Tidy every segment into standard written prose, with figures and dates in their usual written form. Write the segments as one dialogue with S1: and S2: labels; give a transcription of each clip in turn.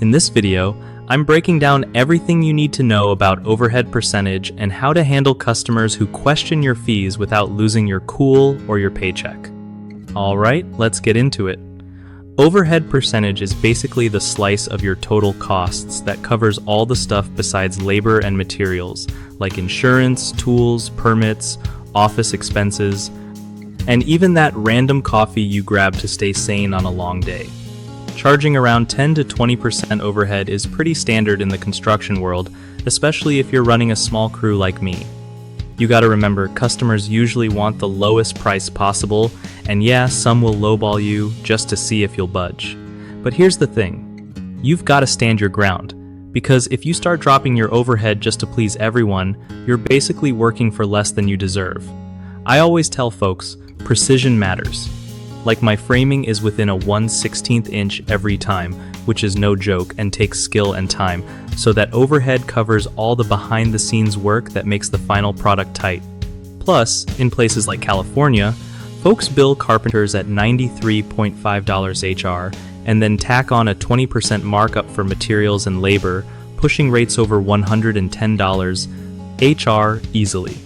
S1: In this video, I'm breaking down everything you need to know about overhead percentage and how to handle customers who question your fees without losing your cool or your paycheck. Alright, let's get into it. Overhead percentage is basically the slice of your total costs that covers all the stuff besides labor and materials, like insurance, tools, permits, office expenses, and even that random coffee you grab to stay sane on a long day. Charging around 10 to 20% overhead is pretty standard in the construction world, especially if you're running a small crew like me. You gotta remember, customers usually want the lowest price possible, and yeah, some will lowball you just to see if you'll budge. But here's the thing, you've gotta stand your ground, because if you start dropping your overhead just to please everyone, you're basically working for less than you deserve. I always tell folks, precision matters. Like my framing is within a 1/16 inch every time, which is no joke and takes skill and time, so that overhead covers all the behind the scenes work that makes the final product tight. Plus, in places like California, folks bill carpenters at $93.5 HR and then tack on a 20% markup for materials and labor, pushing rates over $110 HR easily.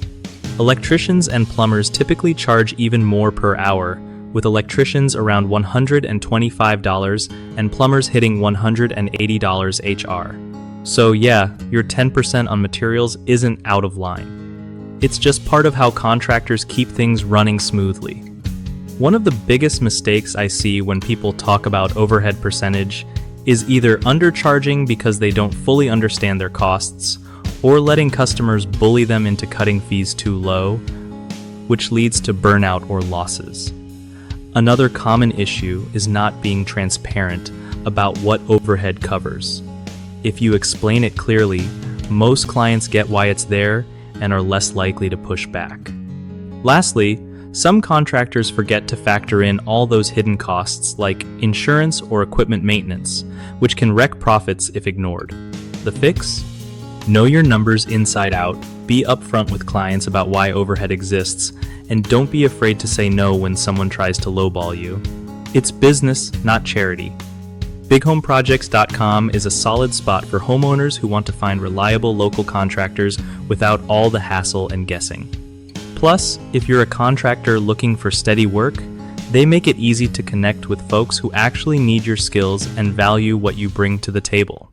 S1: Electricians and plumbers typically charge even more per hour, with electricians around $125 and plumbers hitting $180 HR. So yeah, your 10% on materials isn't out of line. It's just part of how contractors keep things running smoothly. One of the biggest mistakes I see when people talk about overhead percentage is either undercharging because they don't fully understand their costs, or letting customers bully them into cutting fees too low, which leads to burnout or losses. Another common issue is not being transparent about what overhead covers. If you explain it clearly, most clients get why it's there and are less likely to push back. Lastly, some contractors forget to factor in all those hidden costs like insurance or equipment maintenance, which can wreck profits if ignored. The fix? Know your numbers inside out, be upfront with clients about why overhead exists, and don't be afraid to say no when someone tries to lowball you. It's business, not charity. BigHomeProjects.com is a solid spot for homeowners who want to find reliable local contractors without all the hassle and guessing. Plus, if you're a contractor looking for steady work, they make it easy to connect with folks who actually need your skills and value what you bring to the table.